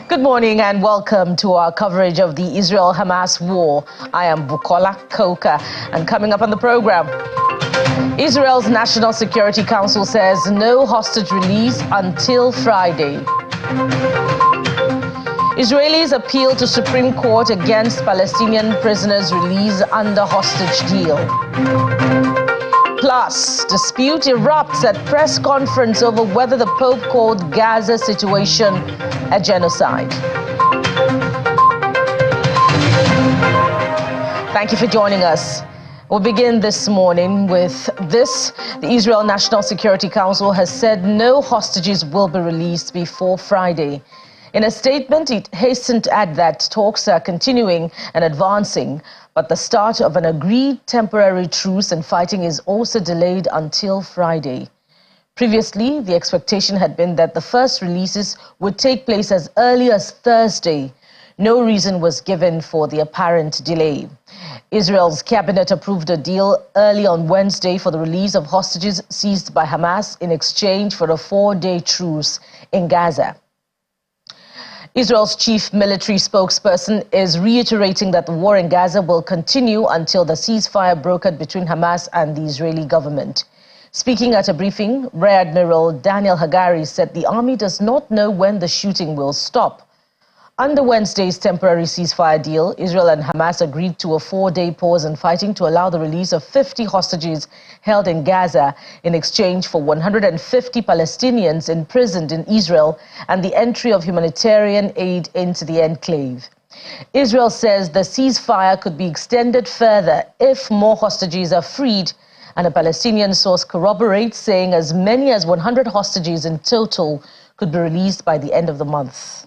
Good morning and welcome to our coverage of the Israel-Hamas war. I am Bukola Koka, and coming up on the program, Israel's National Security Council says no hostage release until Friday. Israelis appeal to Supreme Court against Palestinian prisoners' release under hostage deal. Plus, dispute erupts at press conference over whether the Pope called Gaza situation a genocide. Thank you for joining us. We'll begin this morning with this. The Israel National Security Council has said no hostages will be released before Friday. In a statement, it hastened to add that talks are continuing and advancing, but the start of an agreed temporary truce and fighting is also delayed until Friday. Previously, the expectation had been that the first releases would take place as early as Thursday. No reason was given for the apparent delay. Israel's cabinet approved a deal early on Wednesday for the release of hostages seized by Hamas in exchange for a 4-day truce in Gaza. Israel's chief military spokesperson is reiterating that the war in Gaza will continue until the ceasefire brokered between Hamas and the Israeli government. Speaking at a briefing, Rear Admiral Daniel Hagari said the army does not know when the shooting will stop. Under Wednesday's temporary ceasefire deal, Israel and Hamas agreed to a 4-day pause in fighting to allow the release of 50 hostages held in Gaza in exchange for 150 Palestinians imprisoned in Israel and the entry of humanitarian aid into the enclave. Israel says the ceasefire could be extended further if more hostages are freed, and a Palestinian source corroborates, saying as many as 100 hostages in total could be released by the end of the month.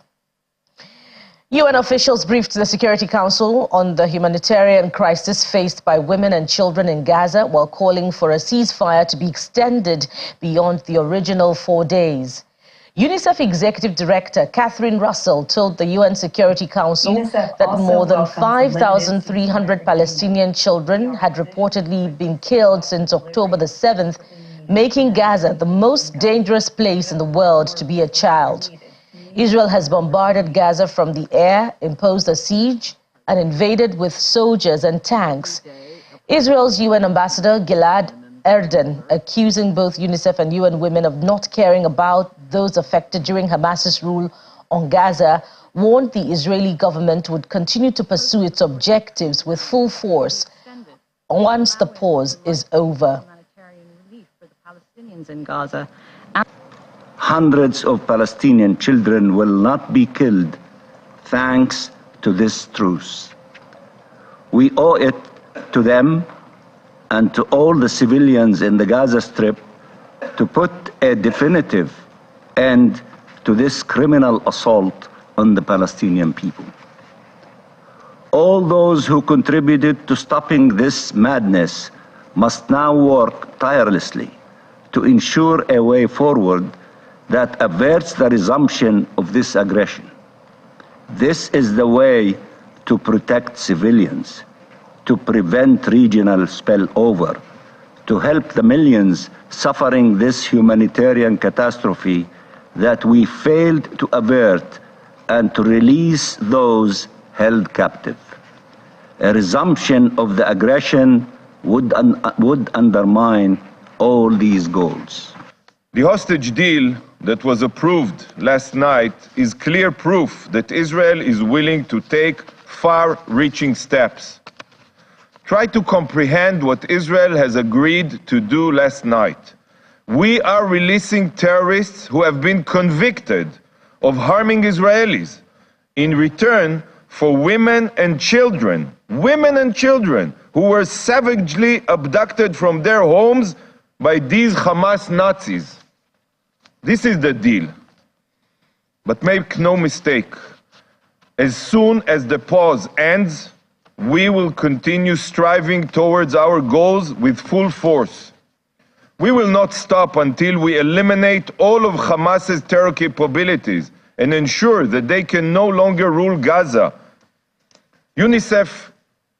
UN officials briefed the Security Council on the humanitarian crisis faced by women and children in Gaza while calling for a ceasefire to be extended beyond the original 4 days. UNICEF Executive Director Catherine Russell told the UN Security Council that more than 5,300 Palestinian children had reportedly been killed since October the 7th, making Gaza the most dangerous place in the world to be a child. Israel has bombarded Gaza from the air, imposed a siege, and invaded with soldiers and tanks. Israel's UN ambassador Gilad Erdan, accusing both UNICEF and UN Women of not caring about those affected during Hamas's rule on Gaza, warned the Israeli government would continue to pursue its objectives with full force once the pause is over. Hundreds of Palestinian children will not be killed thanks to this truce. We owe it to them and to all the civilians in the Gaza Strip to put a definitive end to this criminal assault on the Palestinian people. All those who contributed to stopping this madness must now work tirelessly to ensure a way forward that averts the resumption of this aggression. This is the way to protect civilians, to prevent regional spillover, to help the millions suffering this humanitarian catastrophe that we failed to avert, and to release those held captive. A resumption of the aggression would undermine all these goals. The hostage deal that was approved last night is clear proof that Israel is willing to take far-reaching steps. Try to comprehend what Israel has agreed to do last night. We are releasing terrorists who have been convicted of harming Israelis in return for women and children who were savagely abducted from their homes by these Hamas Nazis. This is the deal. But make no mistake, as soon as the pause ends, we will continue striving towards our goals with full force. We will not stop until we eliminate all of Hamas's terror capabilities and ensure that they can no longer rule Gaza. UNICEF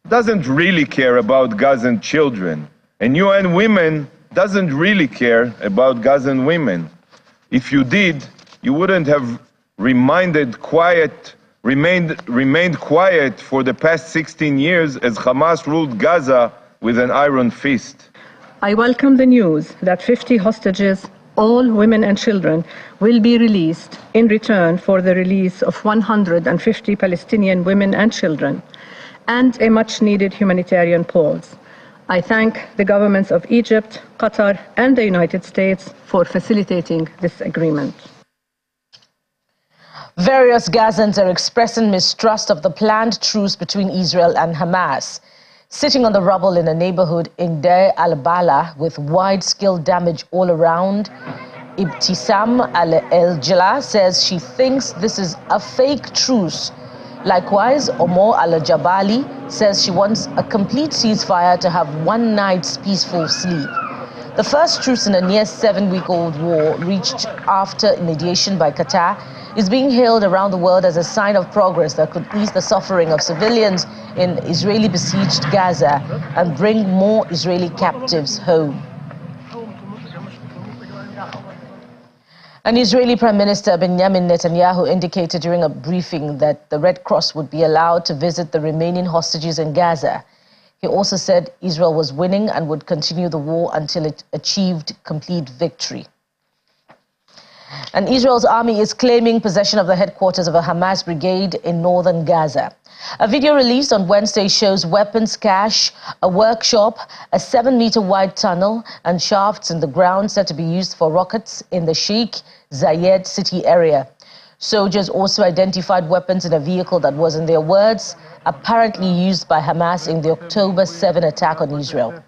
doesn't really care about Gazan children, and UN Women doesn't really care about Gazan women. If you did, you wouldn't have remained quiet for the past 16 years as Hamas ruled Gaza with an iron fist. I welcome the news that 50 hostages, all women and children, will be released in return for the release of 150 Palestinian women and children and a much-needed humanitarian pause. I thank the governments of Egypt, Qatar, and the United States for facilitating this agreement. Various Gazans are expressing mistrust of the planned truce between Israel and Hamas. Sitting on the rubble in a neighborhood in Deir al-Bala with wide-scale damage all around, Ibtisam al-Jala says she thinks this is a fake truce. Likewise, Omar al-Jabali says she wants a complete ceasefire to have one night's peaceful sleep. The first truce in a near 7-week-old war, reached after mediation by Qatar, is being hailed around the world as a sign of progress that could ease the suffering of civilians in Israeli-besieged Gaza and bring more Israeli captives home. An Israeli Prime Minister Benjamin Netanyahu indicated during a briefing that the Red Cross would be allowed to visit the remaining hostages in Gaza. He also said Israel was winning and would continue the war until it achieved complete victory. And Israel's army is claiming possession of the headquarters of a Hamas brigade in northern Gaza. A video released on Wednesday shows weapons cache, a workshop, a 7-meter-wide tunnel, and shafts in the ground said to be used for rockets in the Sheikh Zayed city area. Soldiers also identified weapons in a vehicle that was, in their words, apparently used by Hamas in the October 7 attack on Israel.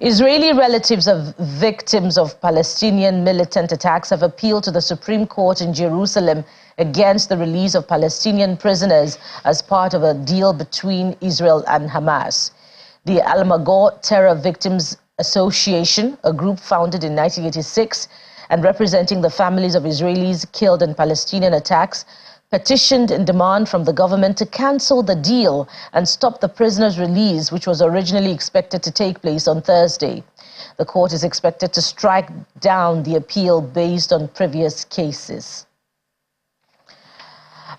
Israeli relatives of victims of Palestinian militant attacks have appealed to the Supreme Court in Jerusalem against the release of Palestinian prisoners as part of a deal between Israel and Hamas. The Almagor Terror Victims Association, a group founded in 1986 and representing the families of Israelis killed in Palestinian attacks, petitioned in demand from the government to cancel the deal and stop the prisoners' release, which was originally expected to take place on Thursday. The court is expected to strike down the appeal based on previous cases.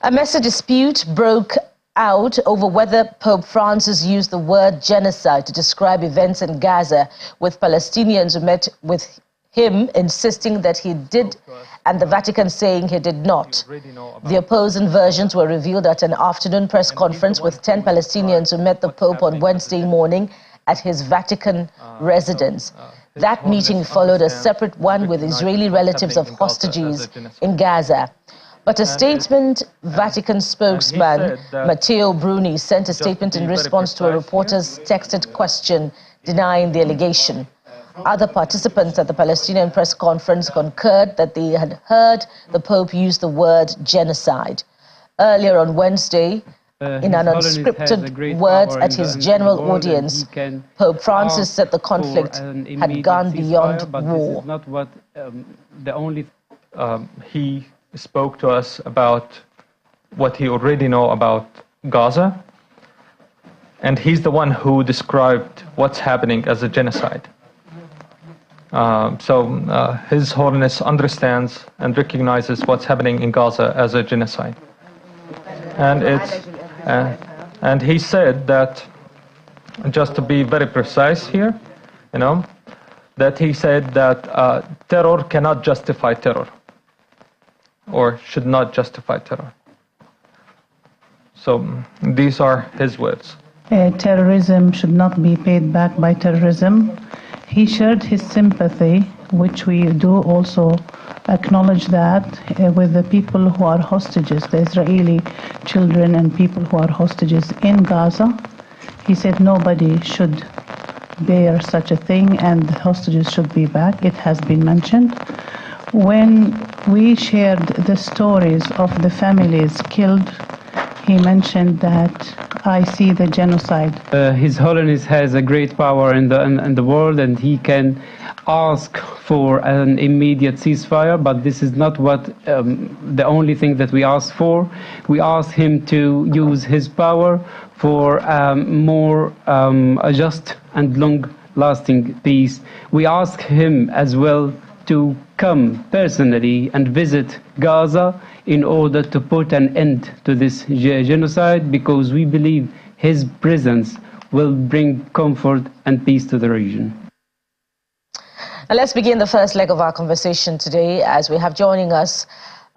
A messy dispute broke out over whether Pope Francis used the word genocide to describe events in Gaza, with Palestinians who met with him insisting that he did and the Vatican saying he did not. The opposing versions were revealed at an afternoon press conference with 10 Palestinians who met the Pope on Wednesday morning at his Vatican residence. That meeting followed a separate one with Israeli relatives of hostages in Gaza. But a statement, Vatican spokesman Matteo Bruni sent a statement in response to a reporter's texted question denying the allegation. Other participants at the Palestinian press conference concurred that they had heard the Pope use the word genocide. Earlier on Wednesday, in an unscripted words at his general audience, Pope Francis said the conflict had gone beyond war. This is not what he spoke to us about what he already know about Gaza, and he's the one who described what's happening as a genocide. His Holiness understands and recognizes what's happening in Gaza as a genocide. And he said that, just to be very precise here, that he said that terror cannot justify terror, or should not justify terror. So these are his words. Terrorism should not be paid back by terrorism. He shared his sympathy, which we do also acknowledge that, with the people who are hostages, the Israeli children and people who are hostages in Gaza. He said nobody should bear such a thing and the hostages should be back. It has been mentioned. When we shared the stories of the families killed, he mentioned that I see the genocide. His Holiness has a great power in the world, and he can ask for an immediate ceasefire, but this is not what the only thing that we ask for. We ask him to use his power for more a just and long lasting peace. We ask him as well to come personally and visit Gaza in order to put an end to this genocide, because we believe his presence will bring comfort and peace to the region. Now let's begin the first leg of our conversation today, as we have joining us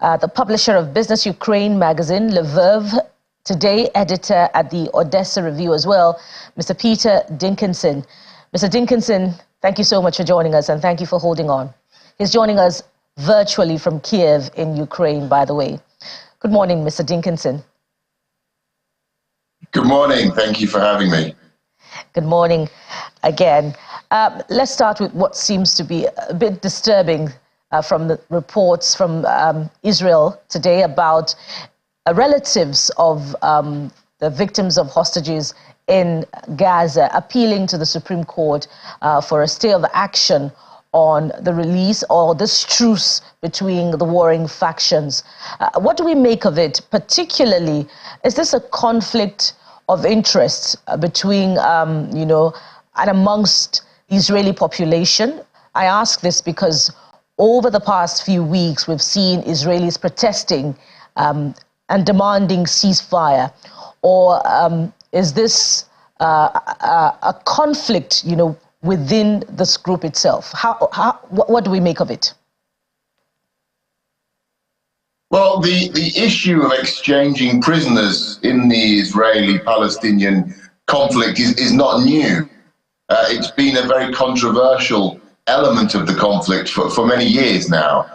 the publisher of Business Ukraine magazine, Lviv Today editor at the Odessa Review as well, Mr. Peter Dinkinson. Mr. Dinkinson, thank you so much for joining us, and thank you for holding on. He's joining us virtually from Kiev in Ukraine, by the way. Good morning, Mr. Dinkinson. Good morning. Thank you for having me. Good morning again. Let's start with what seems to be a bit disturbing from the reports from Israel today about relatives of the victims of hostages in Gaza appealing to the Supreme Court for a stay of action on the release or this truce between the warring factions. What do we make of it? Particularly, is this a conflict of interest between, and amongst the Israeli population? I ask this because over the past few weeks, we've seen Israelis protesting and demanding ceasefire. Or is this a conflict, within this group itself? What do we make of it? Well, the issue of exchanging prisoners in the Israeli-Palestinian conflict is not new. It's been a very controversial element of the conflict for many years now.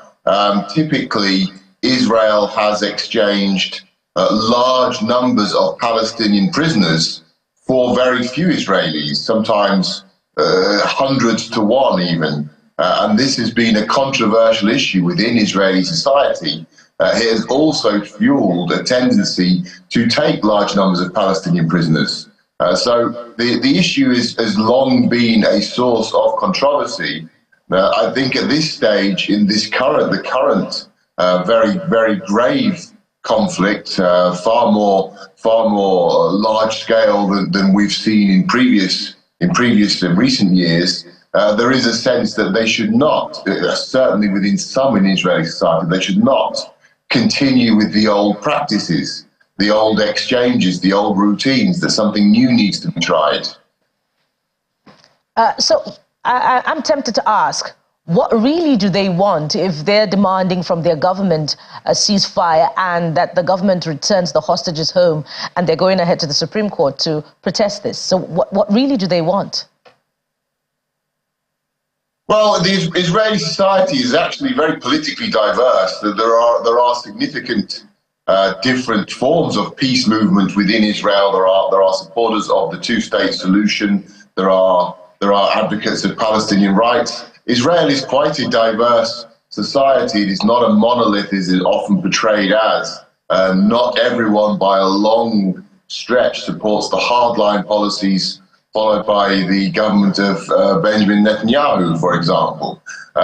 Typically, Israel has exchanged large numbers of Palestinian prisoners for very few Israelis, sometimes hundreds to one even. And this has been a controversial issue within Israeli society. It has also fueled a tendency to take large numbers of Palestinian prisoners. So the issue has long been a source of controversy. I think at this stage, in the current very, very grave conflict, far more large scale than we've seen in previous and recent years, there is a sense that they should not, certainly within some in Israeli society, they should not continue with the old practices, the old exchanges, the old routines, that something new needs to be tried. So I'm tempted to ask, what really do they want if they're demanding from their government a ceasefire and that the government returns the hostages home, and they're going ahead to the Supreme Court to protest this? So what really do they want? Well, the Israeli society is actually very politically diverse. There are significant different forms of peace movement within Israel. There are supporters of the two-state solution. There are advocates of Palestinian rights. Israel is quite a diverse society. It is not a monolith, as it is often portrayed as. Not everyone by a long stretch supports the hardline policies followed by the government of Benjamin Netanyahu, for example.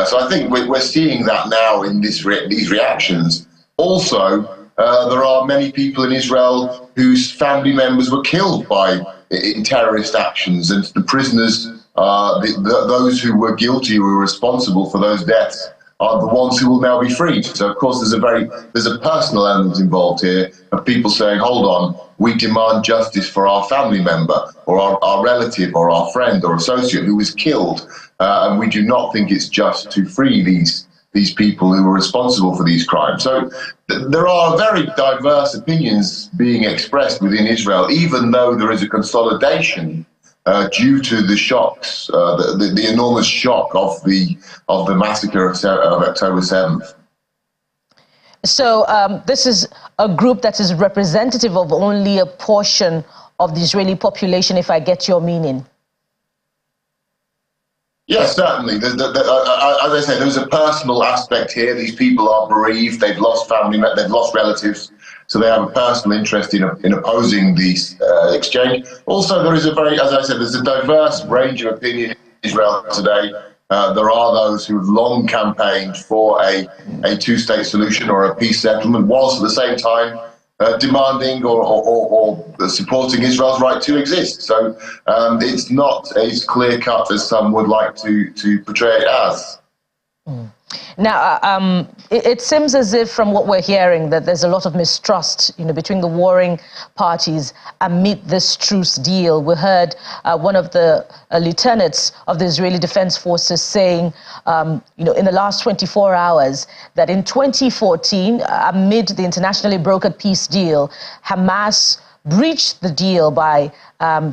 So I think we're seeing that now in these reactions. Also, there are many people in Israel whose family members were killed in terrorist actions, and the prisoners, those who were guilty, who were responsible for those deaths, are the ones who will now be freed. So, of course, there's a personal element involved here of people saying, hold on, we demand justice for our family member or our relative or our friend or associate who was killed, and we do not think it's just to free these people who were responsible for these crimes. So there are very diverse opinions being expressed within Israel, even though there is a consolidation due to the shocks, the enormous shock of the massacre of October 7th. So this is a group that is representative of only a portion of the Israeli population, if I get your meaning. Yes, certainly. As I say, there's a personal aspect here. These people are bereaved. They've lost family, they've lost relatives. So they have a personal interest in opposing these exchange. Also, there is as I said, there's a diverse range of opinion in Israel today. There are those who have long campaigned for a two-state solution or a peace settlement, whilst at the same time demanding or supporting Israel's right to exist. So it's not as clear-cut as some would like to portray it as. Now, it seems as if, from what we're hearing, that there's a lot of mistrust, between the warring parties amid this truce deal. We heard one of the lieutenants of the Israeli Defense Forces saying, in the last 24 hours, that in 2014, amid the internationally brokered peace deal, Hamas breached the deal by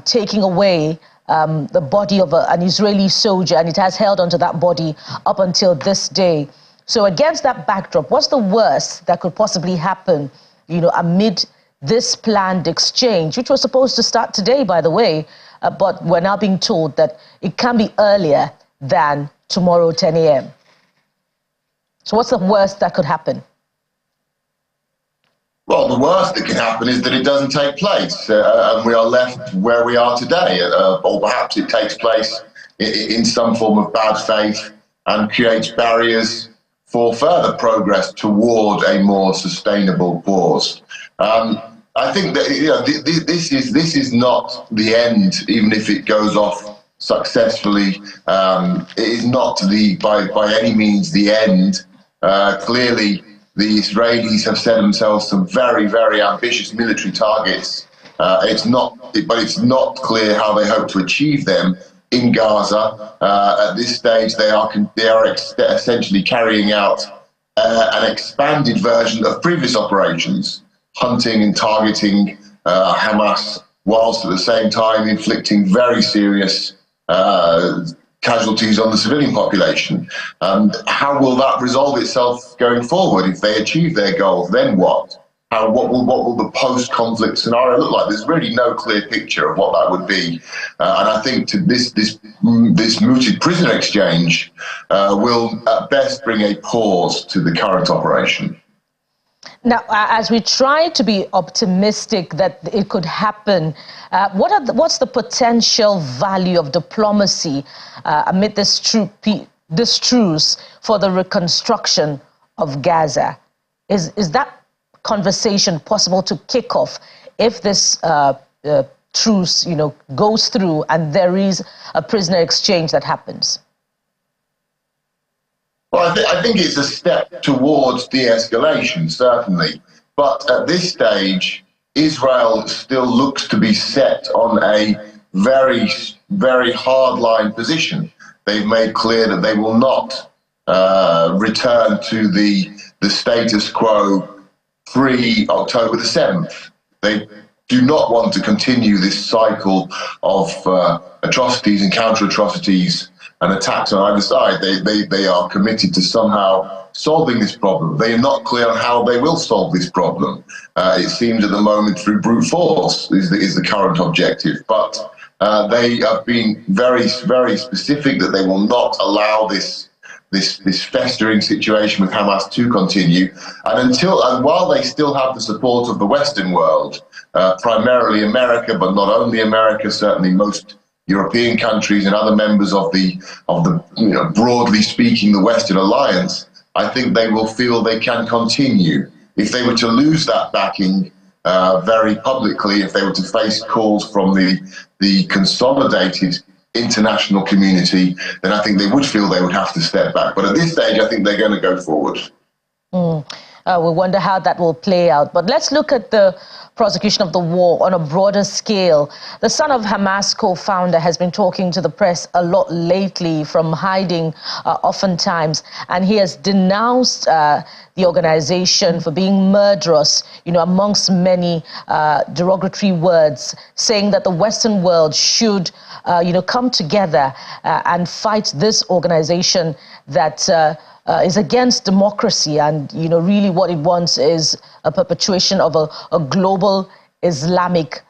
taking away the body of an Israeli soldier, and it has held onto that body up until this day. So against that backdrop, what's the worst that could possibly happen, amid this planned exchange, which was supposed to start today, by the way, but we're now being told that it can be earlier than tomorrow, 10 a.m. So what's the worst that could happen? Well, the worst that can happen is that it doesn't take place, and we are left where we are today, or perhaps it takes place in some form of bad faith and creates barriers for further progress toward a more sustainable pause. I think that this is not the end, even if it goes off successfully. It is not by any means the end. Clearly, the Israelis have set themselves some very, very ambitious military targets. It's not clear how they hope to achieve them in Gaza. At this stage, they are essentially carrying out an expanded version of previous operations, hunting and targeting Hamas, whilst at the same time inflicting very serious casualties on the civilian population. How will that resolve itself going forward? If they achieve their goals, then what? What will the post-conflict scenario look like? There's really no clear picture of what that would be, and I think this mooted prisoner exchange will at best bring a pause to the current operation. Now, as we try to be optimistic that it could happen, what's the potential value of diplomacy amid this truce for the reconstruction of Gaza? Is that conversation possible to kick off if this truce, goes through and there is a prisoner exchange that happens? Well, I think it's a step towards de-escalation, certainly. But at this stage, Israel still looks to be set on a very, very hard-line position. They've made clear that they will not return to the status quo pre-October the 7th. They do not want to continue this cycle of atrocities and counter-atrocities and attacks on either side. They are committed to somehow solving this problem. They are not clear on how they will solve this problem. It seems at the moment through brute force is the current objective. But they have been very, very specific that they will not allow this festering situation with Hamas to continue. And while they still have the support of the Western world, primarily America, but not only America, certainly most European countries and other members of the broadly speaking, the Western alliance, I think they will feel they can continue. If they were to lose that backing very publicly, if they were to face calls from the consolidated international community, then I think they would feel they would have to step back. But at this stage, I think they're going to go forward. We wonder how that will play out. But let's look at the prosecution of the war on a broader scale. The son of Hamas co-founder has been talking to the press a lot lately, from hiding oftentimes, and he has denounced the organization for being murderous, amongst many derogatory words, saying that the Western world should, come together and fight this organization that is against democracy, and really what it wants is a perpetuation of a global Islamic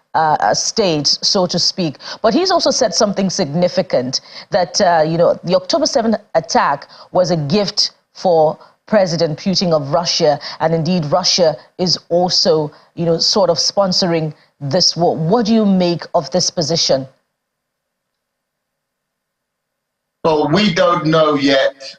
state, so to speak. But he's also said something significant, that the October 7th attack was a gift for President Putin of Russia, and indeed Russia is also sort of sponsoring this war. What do you make of this position? Well, we don't know yet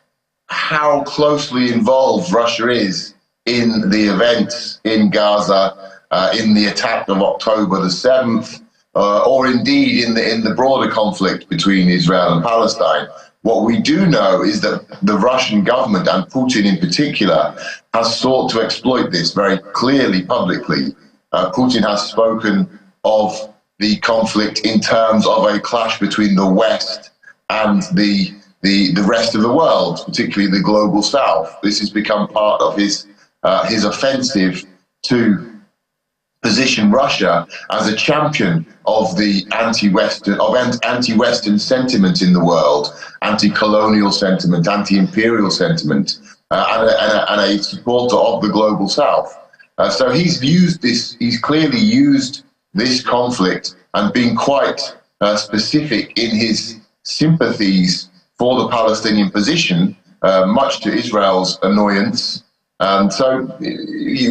how closely involved Russia is in the events in Gaza. in the attack of October the 7th, or indeed in the broader conflict between Israel and Palestine. What we do know is that the Russian government, and Putin in particular, has sought to exploit this very clearly publicly. Putin has spoken of the conflict in terms of a clash between the West and the rest of the world, particularly the global South. This has become part of his offensive to position Russia as a champion of the anti-Western sentiment in the world, anti-colonial sentiment, anti-imperial sentiment, and a supporter of the global South. So he's clearly used this conflict and been quite specific in his sympathies for the Palestinian position, much to Israel's annoyance. And so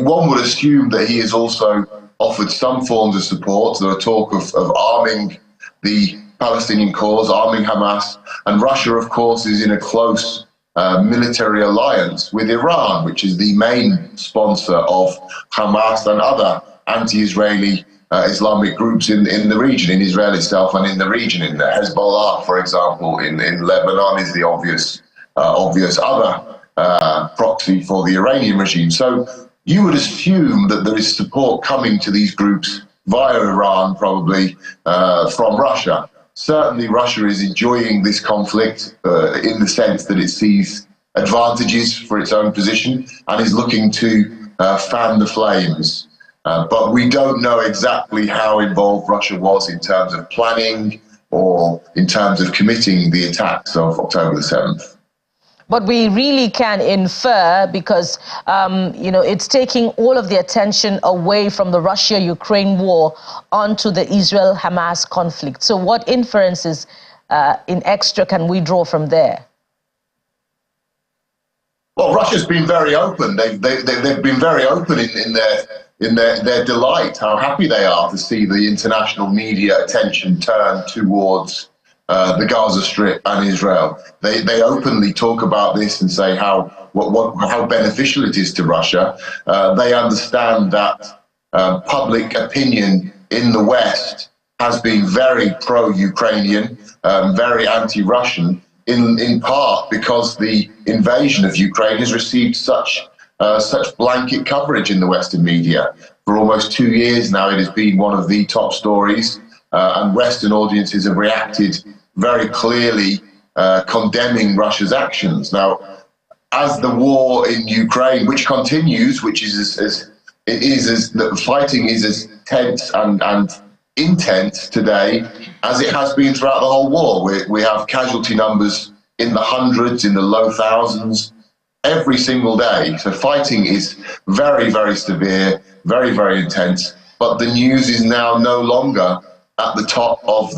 one would assume that he has also offered some forms of support. There are talk of arming the Palestinian cause, arming Hamas. And Russia, of course, is in a close military alliance with Iran, which is the main sponsor of Hamas and other anti-Israeli Islamic groups in the region, in Israel itself and in the region. In Hezbollah, for example, in Lebanon is the obvious other proxy for the Iranian regime. So you would assume that there is support coming to these groups via Iran, probably from Russia. Certainly Russia is enjoying this conflict in the sense that it sees advantages for its own position and is looking to fan the flames. But we don't know exactly how involved Russia was in terms of planning or in terms of committing the attacks of October the 7th. But we really can infer, because, it's taking all of the attention away from the Russia-Ukraine war onto the Israel-Hamas conflict. So what inferences in extra can we draw from there? Well, Russia's been very open. They've been very open in their delight, how happy they are to see the international media attention turn towards the Gaza Strip and Israel. They openly talk about this and say how beneficial it is to Russia. They understand that public opinion in the West has been very pro-Ukrainian, very anti-Russian, in part because the invasion of Ukraine has received such blanket coverage in the Western media. For almost 2 years now, it has been one of the top stories, and Western audiences have reacted very clearly, condemning Russia's actions. Now, as the war in Ukraine, which continues, the fighting is as tense and intense today as it has been throughout the whole war. We have casualty numbers in the hundreds, in the low thousands, every single day. So fighting is very, very severe, very, very intense. But the news is now no longer at the top of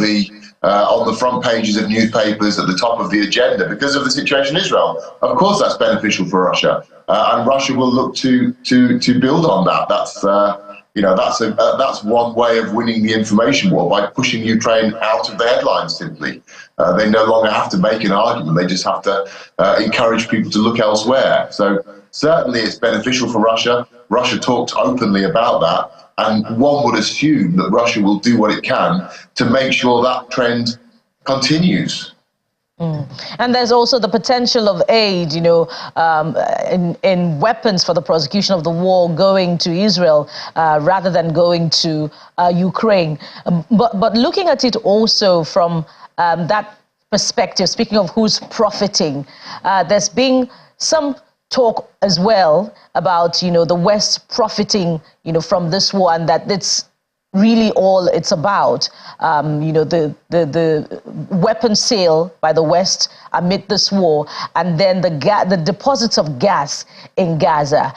on the front pages of newspapers, at the top of the agenda, because of the situation in Israel. Of course, that's beneficial for Russia, and Russia will look to build on that. That's one way of winning the information war, by pushing Ukraine out of the headlines. Simply, they no longer have to make an argument; they just have to encourage people to look elsewhere. So certainly, it's beneficial for Russia. Russia talked openly about that. And one would assume that Russia will do what it can to make sure that trend continues. And there's also the potential of aid, in weapons for the prosecution of the war going to Israel rather than going to Ukraine. But looking at it also from that perspective, speaking of who's profiting, there's been some talk as well about, the West profiting, from this war, and that it's really all it's about. The weapon sale by the West amid this war, and then the deposits of gas in Gaza.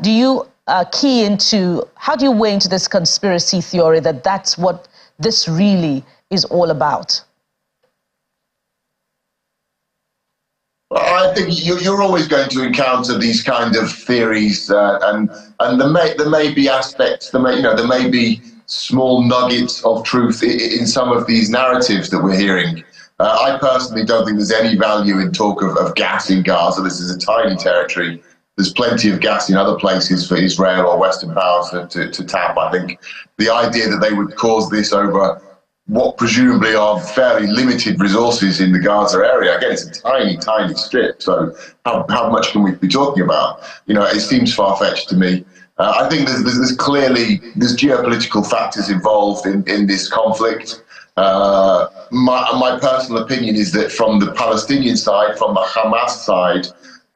Do you how do you weigh into this conspiracy theory that that's what this really is all about? I think you're always going to encounter these kind of theories, and there may be aspects, there may be small nuggets of truth in some of these narratives that we're hearing. I personally don't think there's any value in talk of gas in Gaza. This is a tiny territory. there's plenty of gas in other places for Israel or Western powers to tap. I think the idea that they would cause this over what presumably are fairly limited resources in the Gaza area, again, it's a tiny, tiny strip, so how much can we be talking about? You know, it seems far-fetched to me. I think there's clearly geopolitical factors involved in this conflict. My personal opinion is that from the Palestinian side, from the Hamas side,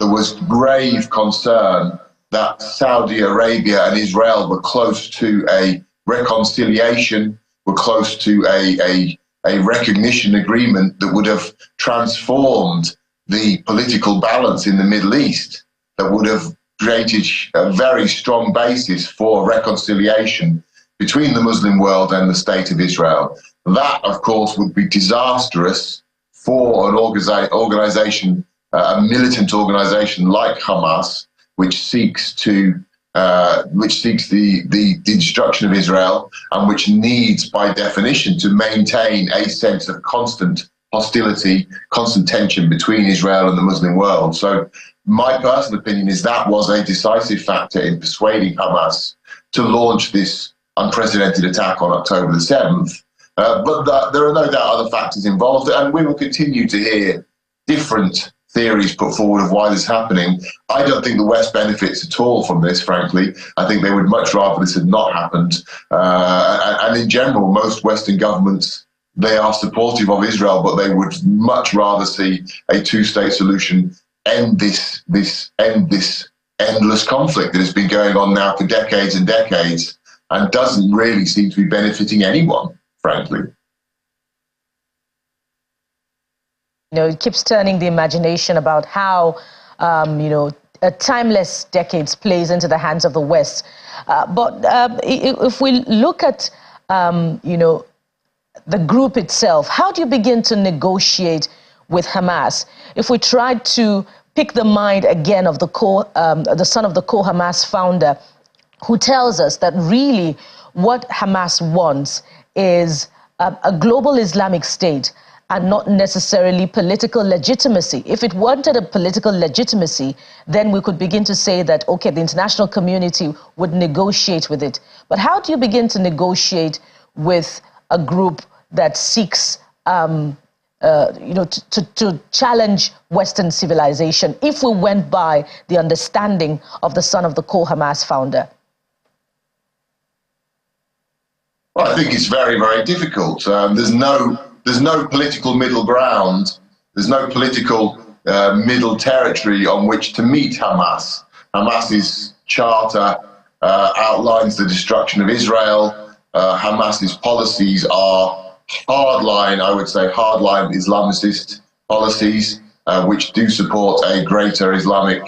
there was grave concern that Saudi Arabia and Israel were close to a reconciliation, were close to a recognition agreement that would have transformed the political balance in the Middle East, that would have created a very strong basis for reconciliation between the Muslim world and the State of Israel. That, of course, would be disastrous for an organization, a militant organization like Hamas, which seeks the destruction of Israel, and which needs, by definition, to maintain a sense of constant hostility, constant tension between Israel and the Muslim world. So my personal opinion is that was a decisive factor in persuading Hamas to launch this unprecedented attack on October the 7th. But there are no doubt other factors involved, and we will continue to hear different theories put forward of why this is happening. I don't think the West benefits at all from this, frankly. I think they would much rather this had not happened. And in general, most Western governments, they are supportive of Israel, but they would much rather see a two-state solution end this endless conflict that has been going on now for decades and decades and doesn't really seem to be benefiting anyone, frankly. You know, it keeps turning the imagination about how, a timeless decades plays into the hands of the West. But if we look at, the group itself, how do you begin to negotiate with Hamas? If we try to pick the mind again of the son of the Hamas founder, who tells us that really what Hamas wants is a global Islamic state, and not necessarily political legitimacy. If it wanted a political legitimacy, then we could begin to say that, okay, the international community would negotiate with it. But how do you begin to negotiate with a group that seeks, to challenge Western civilization if we went by the understanding of the son of the Hamas founder? Well, I think it's very, very difficult. There's no political middle ground. There's no political middle territory on which to meet Hamas. Hamas's charter outlines the destruction of Israel. Hamas's policies are hardline, I would say, hardline Islamicist policies, which do support a greater Islamic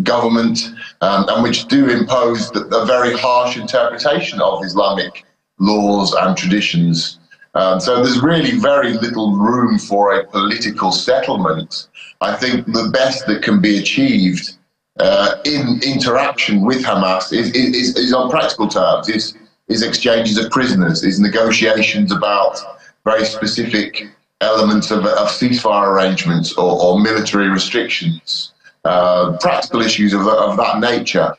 government, and which do impose a very harsh interpretation of Islamic laws and traditions. So there's really very little room for a political settlement. I think the best that can be achieved in interaction with Hamas is on practical terms, is exchanges of prisoners, is negotiations about very specific elements of ceasefire arrangements or military restrictions. Practical issues of that nature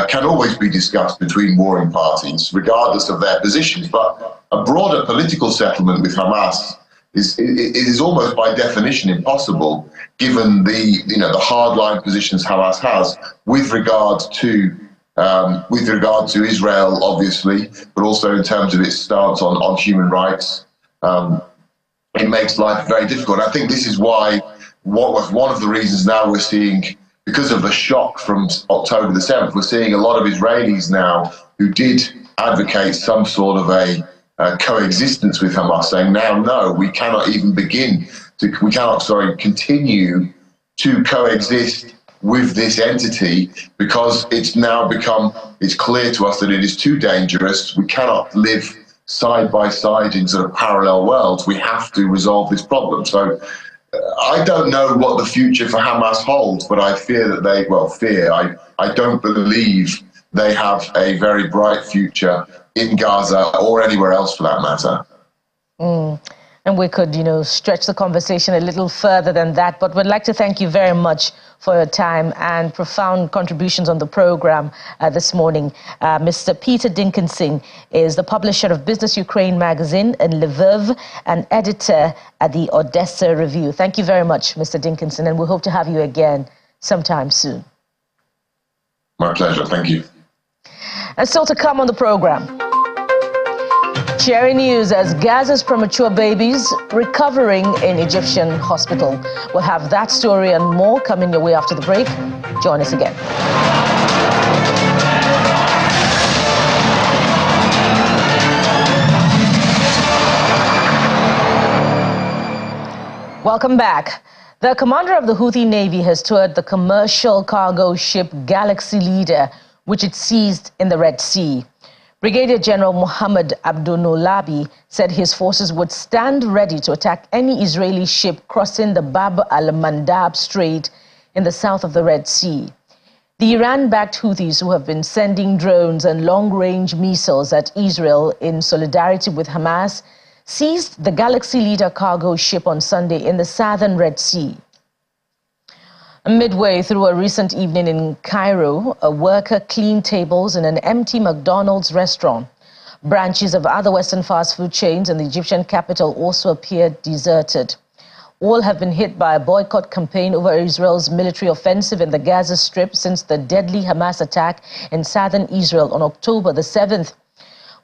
can always be discussed between warring parties, regardless of their positions. But a broader political settlement with Hamas is almost by definition impossible, given the hardline positions Hamas has with regard to Israel, obviously, but also in terms of its stance on human rights. It makes life very difficult. I think this is why one of the reasons now we're seeing, because of the shock from October the 7th, we're seeing a lot of Israelis now who did advocate some sort of a coexistence with Hamas, saying now, no, we cannot continue to coexist with this entity, because it's clear to us that it is too dangerous. We cannot live side by side in sort of parallel worlds. We have to resolve this problem. So I don't know what the future for Hamas holds, but I fear that I don't believe they have a very bright future in Gaza or anywhere else for that matter. And we could, stretch the conversation a little further than that. But we'd like to thank you very much for your time and profound contributions on the program this morning. Mr. Peter Dinkinson is the publisher of Business Ukraine magazine in Lviv and editor at the Odessa Review. Thank you very much, Mr. Dinkinson, and we hope to have you again sometime soon. My pleasure. Thank you. And still to come on the program. Cheery news as Gaza's premature babies recovering in Egyptian hospital. We'll have that story and more coming your way after the break. Join us again. Welcome back. The commander of the Houthi Navy has toured the commercial cargo ship Galaxy Leader, which it seized in the Red Sea. Brigadier General Mohammed Abdunolabi said his forces would stand ready to attack any Israeli ship crossing the Bab al-Mandab Strait in the south of the Red Sea. The Iran-backed Houthis, who have been sending drones and long-range missiles at Israel in solidarity with Hamas, seized the Galaxy Leader cargo ship on Sunday in the southern Red Sea. Midway through a recent evening in Cairo, a worker cleaned tables in an empty McDonald's restaurant. Branches of other Western fast food chains in the Egyptian capital also appeared deserted. All have been hit by a boycott campaign over Israel's military offensive in the Gaza Strip since the deadly Hamas attack in southern Israel on October the 7th.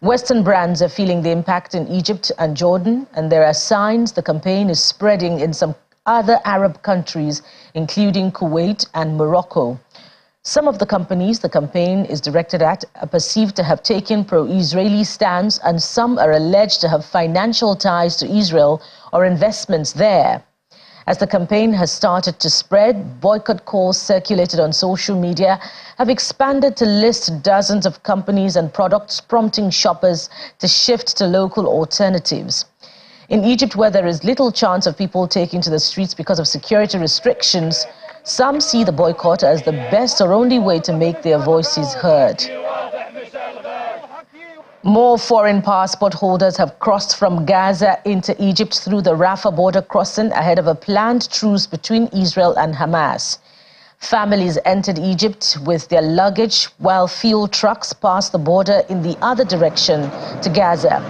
Western brands are feeling the impact in Egypt and Jordan, and there are signs the campaign is spreading in some other Arab countries, including Kuwait and Morocco. Some of the companies the campaign is directed at are perceived to have taken pro-Israeli stance, and some are alleged to have financial ties to Israel or investments there. As the campaign has started to spread, boycott calls circulated on social media have expanded to list dozens of companies and products, prompting shoppers to shift to local alternatives. In Egypt, where there is little chance of people taking to the streets because of security restrictions, some see the boycott as the best or only way to make their voices heard. More foreign passport holders have crossed from Gaza into Egypt through the Rafah border crossing ahead of a planned truce between Israel and Hamas. Families entered Egypt with their luggage while fuel trucks passed the border in the other direction to Gaza.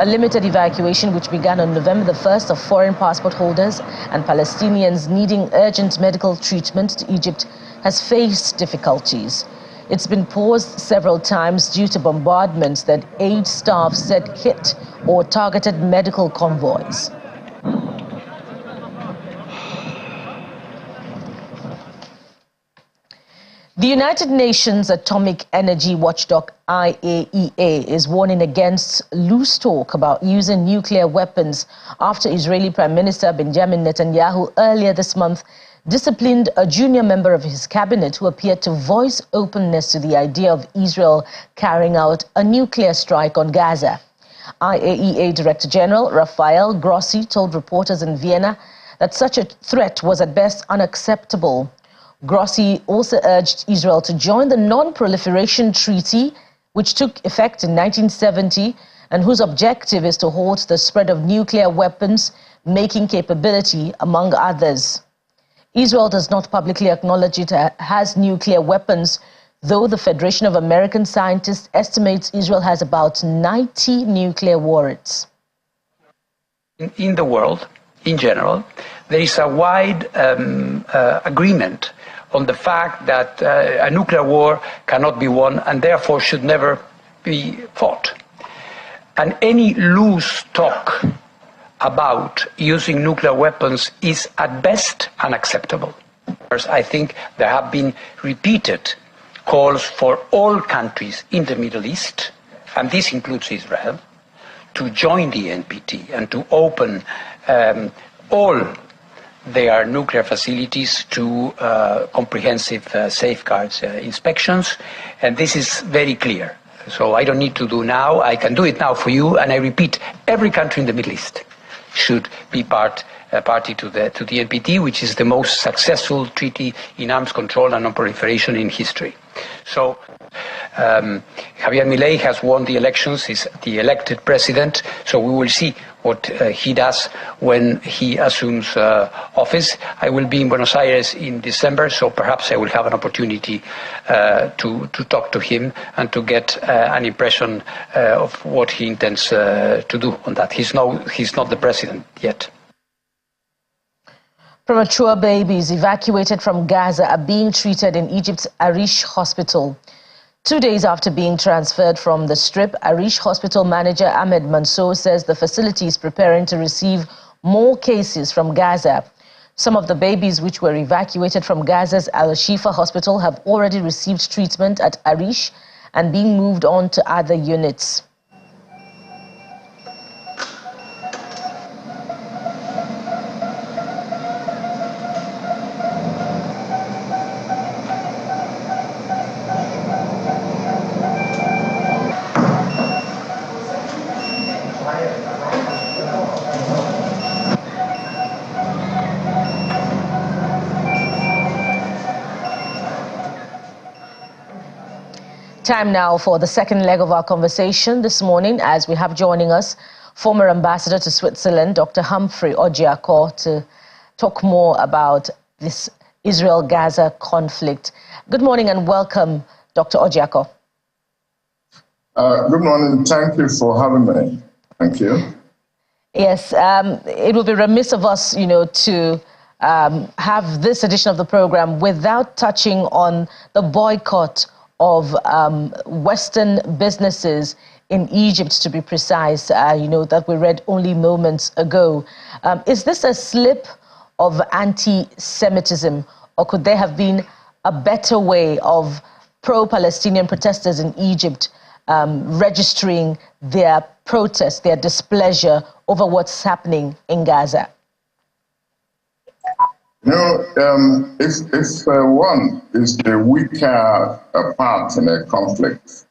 A limited evacuation which began on November the 1st of foreign passport holders and Palestinians needing urgent medical treatment to Egypt has faced difficulties. It's been paused several times due to bombardments that aid staff said hit or targeted medical convoys. The United Nations Atomic Energy Watchdog IAEA is warning against loose talk about using nuclear weapons after Israeli Prime Minister Benjamin Netanyahu earlier this month disciplined a junior member of his cabinet who appeared to voice openness to the idea of Israel carrying out a nuclear strike on Gaza. IAEA Director General Rafael Grossi told reporters in Vienna that such a threat was at best unacceptable. Grossi also urged Israel to join the Non-Proliferation Treaty, which took effect in 1970, and whose objective is to halt the spread of nuclear weapons making capability, among others. Israel does not publicly acknowledge it has nuclear weapons, though the Federation of American Scientists estimates Israel has about 90 nuclear warheads. In the world, in general, there is a wide agreement on the fact that a nuclear war cannot be won and therefore should never be fought. And any loose talk about using nuclear weapons is at best unacceptable. I think there have been repeated calls for all countries in the Middle East, and this includes Israel, to join the NPT and to open all their nuclear facilities to comprehensive safeguards inspections, and this is very clear. So I don't need to do now, I can do it now for you, and I repeat, every country in the Middle East should be party to the NPT, which is the most successful treaty in arms control and non-proliferation in history. So Javier Milei has won the elections, is the elected president, so we will see what he does when he assumes office. I will be in Buenos Aires in December, so perhaps I will have an opportunity to talk to him and to get an impression of what he intends to do on that. He's not the president yet. Premature babies evacuated from Gaza are being treated in Egypt's Arish hospital. 2 days after being transferred from the Strip, Arish hospital manager Ahmed Mansour says the facility is preparing to receive more cases from Gaza. Some of the babies which were evacuated from Gaza's Al-Shifa hospital have already received treatment at Arish and being moved on to other units. Time now for the second leg of our conversation this morning, as we have joining us former ambassador to Switzerland, Dr. Humphrey Ojiako, to talk more about this Israel-Gaza conflict. Good morning and welcome, Dr. Ojiako. Good morning. Thank you for having me. Thank you. Yes, it would be remiss of us, to have this edition of the program without touching on the boycott of Western businesses in Egypt, to be precise, that we read only moments ago. Is this a slip of anti-Semitism, or could there have been a better way of pro-Palestinian protesters in Egypt registering their protest, their displeasure over what's happening in Gaza? If one is the weaker part in a conflict,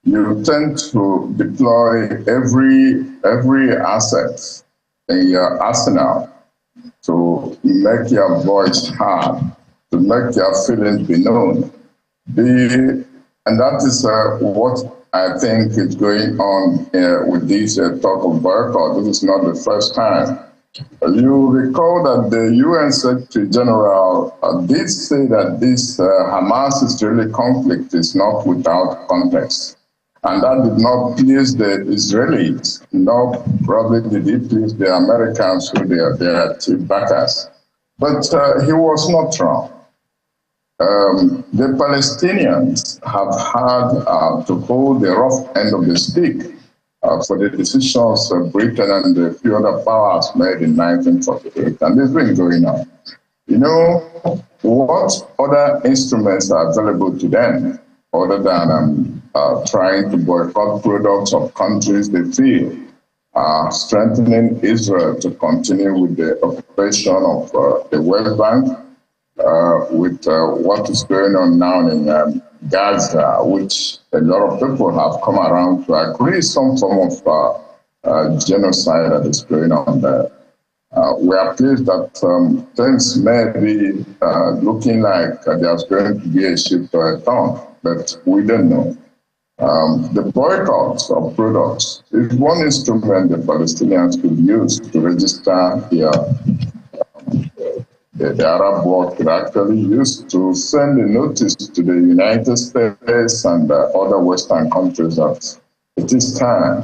you tend to deploy every asset in your arsenal to make your voice heard, to make your feelings be known. And that is what I think is going on with this talk of boycott. This is not the first time. You recall that the UN Secretary General did say that this Hamas-Israeli conflict is not without context. And that did not please the Israelis, nor probably did it please the Americans who they are chief backers. But he was not wrong. The Palestinians have had to hold the rough end of the stick for the decisions of Britain and a few other powers made in 1948, and it's been going on. What other instruments are available to them other than trying to boycott products of countries they feel are strengthening Israel to continue with the occupation of the West Bank, with what is going on now in Gaza, which a lot of people have come around to agree some form of genocide that is going on there. We are pleased that things may be looking like there's going to be a shift or a turn, but we don't know. The boycott of products is one instrument the Palestinians could use to register the Arab world could actually use to send a notice to the United States and other Western countries that it is time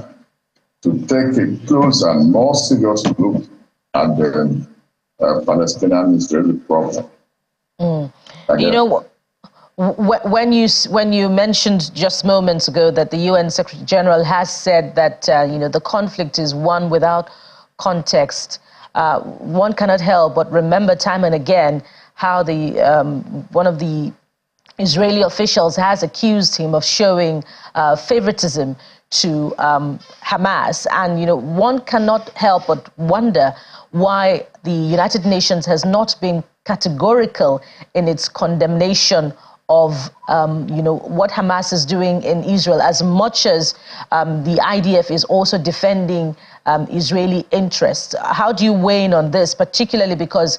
to take a closer and more serious look at the Palestinian-Israeli problem. When you mentioned just moments ago that the UN Secretary General has said that the conflict is one without context, one cannot help but remember time and again how one of the Israeli officials has accused him of showing favoritism to Hamas. And, one cannot help but wonder why the United Nations has not been categorical in its condemnation of, what Hamas is doing in Israel, as much as the IDF is also defending Israeli interests. How do you weigh in on this, particularly because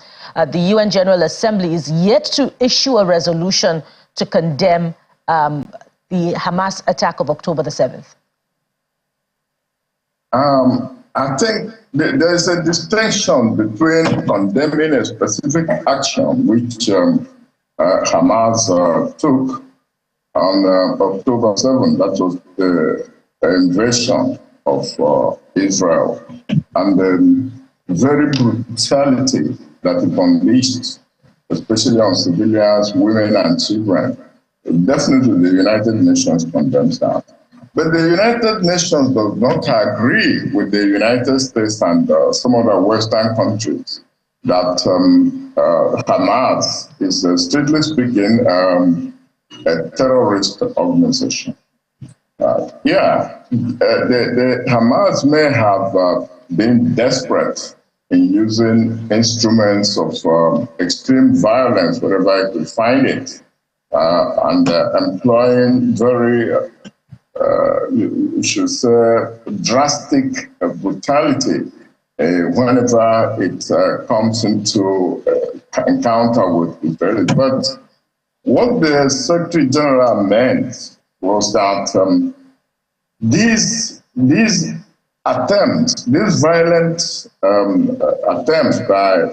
the UN General Assembly is yet to issue a resolution to condemn the Hamas attack of October the 7th? I think there is a distinction between condemning a specific action which Hamas took on October 7th, that was the invasion of Israel, and the very brutality that it unleashed, especially on civilians, women, and children. Definitely, the United Nations condemns that. But the United Nations does not agree with the United States and some other Western countries that Hamas is, strictly speaking, a terrorist organization. The Hamas may have been desperate in using instruments of extreme violence wherever it could find it, and employing very you should say, drastic brutality whenever it comes into encounter with Israel. But what the Secretary General meant was that these attempts, these violent attempts by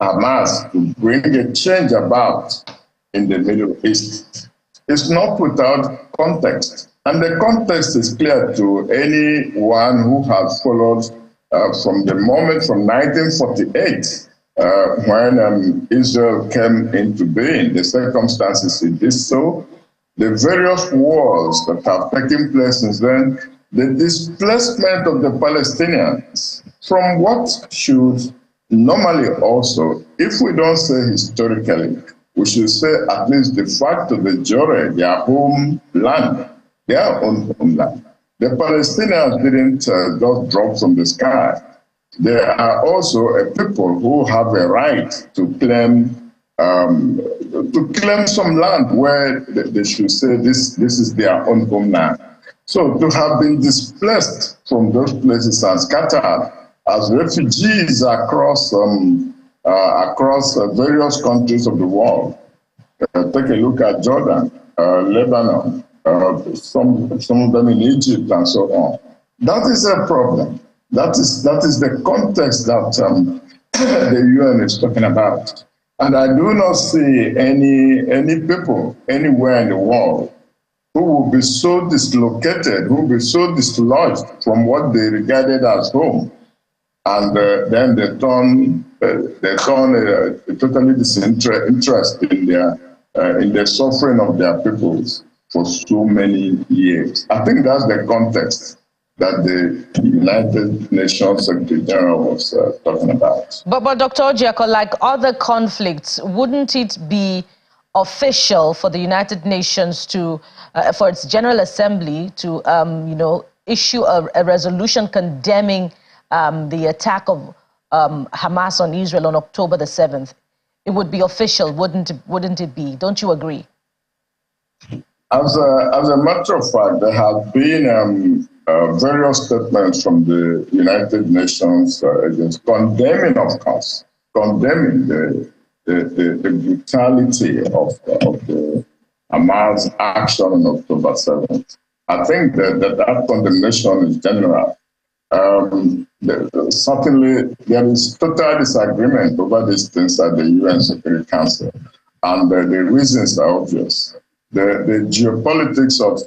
Hamas to bring a change about in the Middle East is not without context. And the context is clear to anyone who has followed from the moment from 1948, when Israel came into being, the circumstances it did so, the various wars that have taken place since then, the displacement of the Palestinians from what should normally also, if we don't say historically, we should say at least de facto de jure, their homeland, their own homeland. The Palestinians didn't just drop from the sky. There are also a people who have a right to claim some land where they should say this is their own homeland. So to have been displaced from those places and scattered as refugees across various countries of the world. Take a look at Jordan, Lebanon, some of them in Egypt, and so on. That is a problem. That is the context that the UN is talking about. And I do not see any people anywhere in the world who will be so dislocated, who will be so dislodged from what they regarded as home, and then they turn totally disinterest in the suffering of their peoples for so many years. I think that's the context that the United Nations Secretary General was talking about. But Dr. Ojiako, like other conflicts, wouldn't it be official for the United Nations to, for its General Assembly to, issue a resolution condemning the attack of Hamas on Israel on October the 7th? It would be official, wouldn't it be? Don't you agree? As a matter of fact, there have been various statements from the United Nations against condemning, of course, condemning the brutality of the Hamas action on October 7th. I think that condemnation is general. Certainly, there is total disagreement over these things at the UN Security Council, and the reasons are obvious. The geopolitics of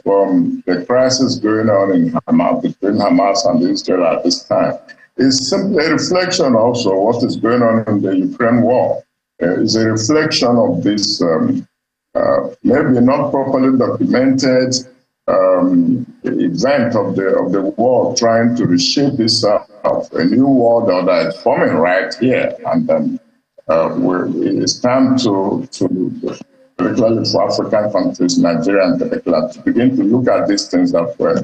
the crisis going on in Hamas, between Hamas and Israel at this time is simply a reflection also of what is going on in the Ukraine war. It's a reflection of this maybe not properly documented event of the war trying to reshape itself. A new world order is forming right here, and it's time to particularly for African countries, Nigeria in particular, to begin to look at these things that way.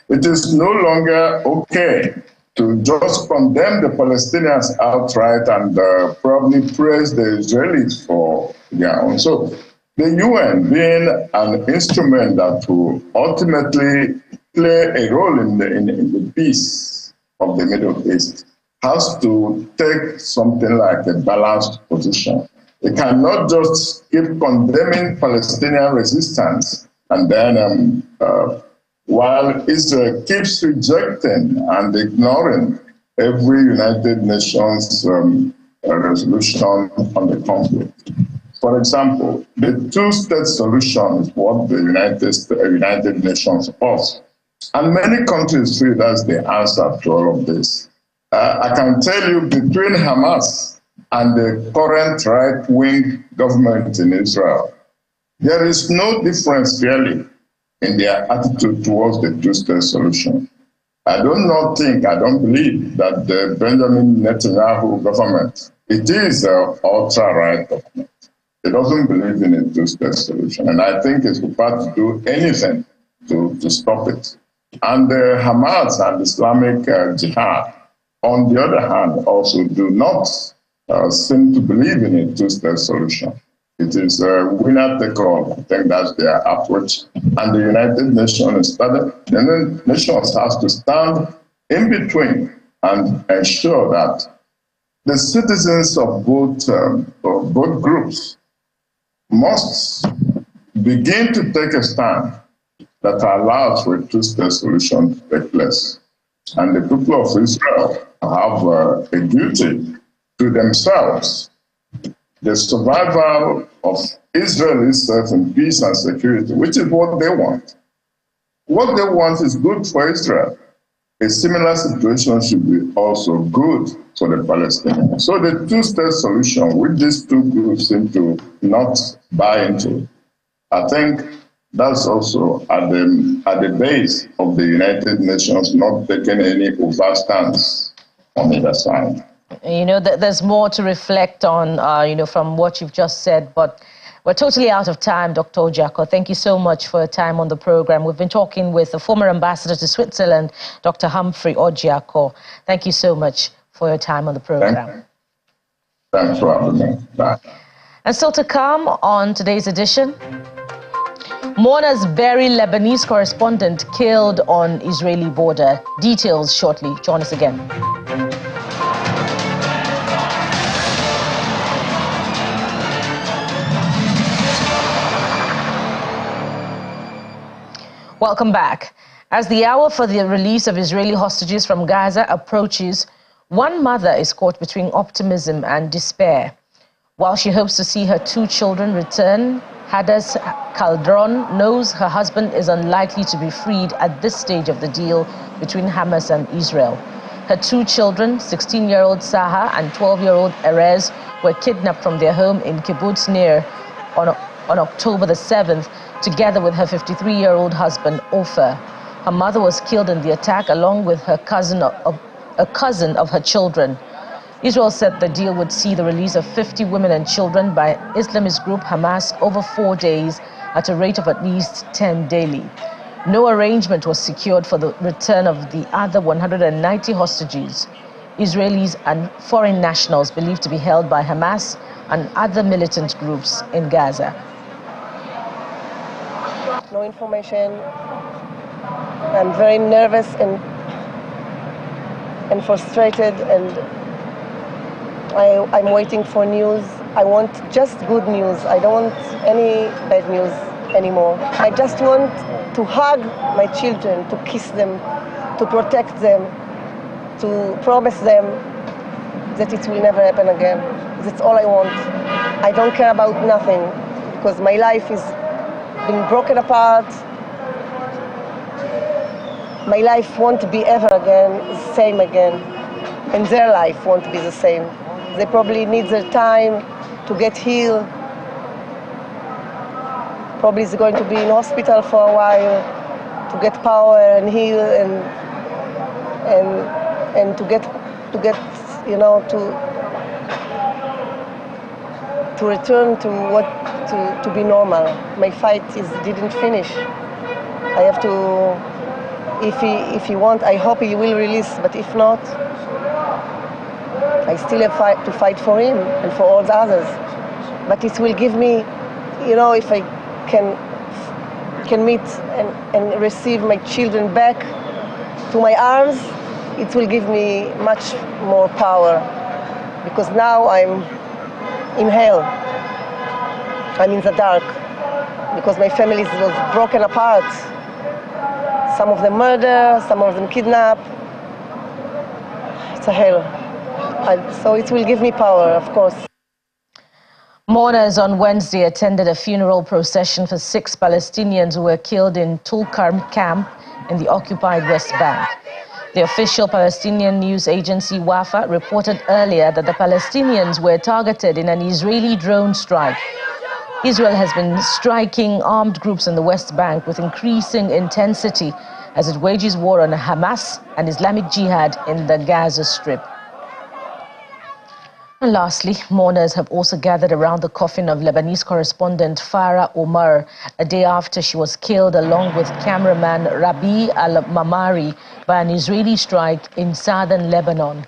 It is no longer okay to just condemn the Palestinians outright and probably praise the Israelis for their own. So the UN, being an instrument that will ultimately play a role in the peace of the Middle East, has to take something like a balanced position. It cannot just keep condemning Palestinian resistance and then while Israel keeps rejecting and ignoring every United Nations resolution on the conflict. For example, the two-state solution is what the United Nations supports. And many countries feel that's the answer to all of this. I can tell you, between Hamas and the current right-wing government in Israel, there is no difference really in their attitude towards the two-state solution. I don't believe that the Benjamin Netanyahu government, it is an ultra-right government. It doesn't believe in a two-state solution. And I think it's prepared to do anything to stop it. And Hamas and Islamic Jihad, on the other hand, also do not seem to believe in a two-state solution. It is winner take all. I think that's their approach. And the United Nations has to stand in between and ensure that the citizens of both groups must begin to take a stand that allows for a two-state solution to take place. And the people of Israel have a duty to themselves. The survival of Israel itself in peace and security, which is what they want. What they want is good for Israel. A similar situation should be also good for the Palestinians. So the two-state solution, which these two groups seem to not buy into, I think that's also at the base of the United Nations not taking any overt stance on either side. You know, there's more to reflect on, from what you've just said, but we're totally out of time, Dr. Ojiako. Thank you so much for your time on the program. We've been talking with the former ambassador to Switzerland, Dr. Humphrey Ojiako. Thank you so much for your time on the program. Thanks for having me. Bye. And still to come on today's edition, mourners bury Lebanese correspondent killed on Israeli border. Details shortly. Join us again. Welcome back. As the hour for the release of Israeli hostages from Gaza approaches, one mother is caught between optimism and despair. While she hopes to see her two children return, Hadass Calderon knows her husband is unlikely to be freed at this stage of the deal between Hamas and Israel. Her two children, 16-year-old Saha and 12-year-old Erez, were kidnapped from their home in Kibbutz Nir on October the 7th, together with her 53-year-old husband, Ofer. Her mother was killed in the attack along with a cousin of her children. Israel said the deal would see the release of 50 women and children by Islamist group Hamas over 4 days at a rate of at least 10 daily. No arrangement was secured for the return of the other 190 hostages, Israelis and foreign nationals believed to be held by Hamas and other militant groups in Gaza. No information. I'm very nervous and frustrated, and I'm waiting for news. I want just good news. I don't want any bad news anymore. I just want to hug my children, to kiss them, to protect them, to promise them that it will never happen again. That's all I want. I don't care about nothing, because my life is been broken apart. My life won't be ever again the same again, and their life won't be the same. They probably need their time to get healed. Probably is going to be in hospital for a while to get power and heal and to get to return to be normal. My fight didn't finish. I have to. If he wants, I hope he will release. But if not, I still have to fight for him and for all the others. But it will give me, if I can meet and receive my children back to my arms, it will give me much more power. Because now I'm in hell. I'm in the dark. Because my family was broken apart. Some of them murder, some of them kidnap. Sahel. So it will give me power, of course. Mourners on Wednesday attended a funeral procession for 6 Palestinians who were killed in Tulkarm camp in the occupied West Bank. The official Palestinian news agency Wafa reported earlier that the Palestinians were targeted in an Israeli drone strike. Israel has been striking armed groups in the West Bank with increasing intensity as it wages war on Hamas and Islamic Jihad in the Gaza Strip. And lastly, mourners have also gathered around the coffin of Lebanese correspondent Farah Omar a day after she was killed along with cameraman Rabi al-Mamari by an Israeli strike in southern Lebanon.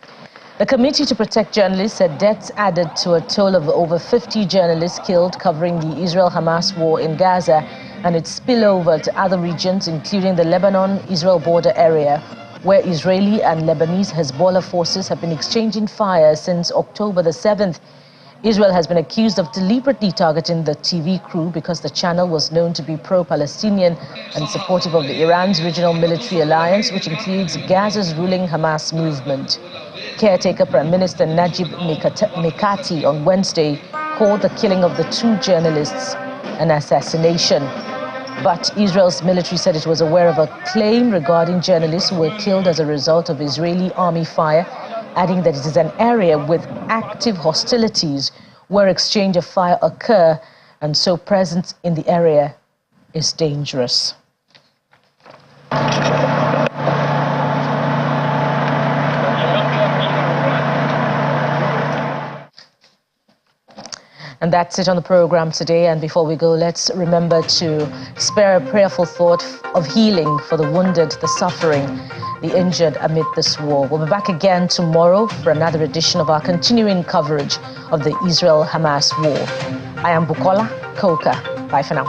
The Committee to Protect Journalists said deaths added to a toll of over 50 journalists killed covering the Israel-Hamas war in Gaza and its spillover to other regions, including the Lebanon-Israel border area, where Israeli and Lebanese Hezbollah forces have been exchanging fire since October the 7th. Israel has been accused of deliberately targeting the TV crew because the channel was known to be pro-Palestinian and supportive of Iran's regional military alliance, which includes Gaza's ruling Hamas movement. Caretaker Prime Minister Najib Mikati on Wednesday called the killing of the 2 journalists an assassination. But Israel's military said it was aware of a claim regarding journalists who were killed as a result of Israeli army fire, adding that it is an area with active hostilities where exchange of fire occur, and so presence in the area is dangerous. And that's it on the program today. And before we go, let's remember to spare a prayerful thought of healing for the wounded, the suffering, the injured amid this war. We'll be back again tomorrow for another edition of our continuing coverage of the Israel-Hamas war. I am Bukola Koka. Bye for now.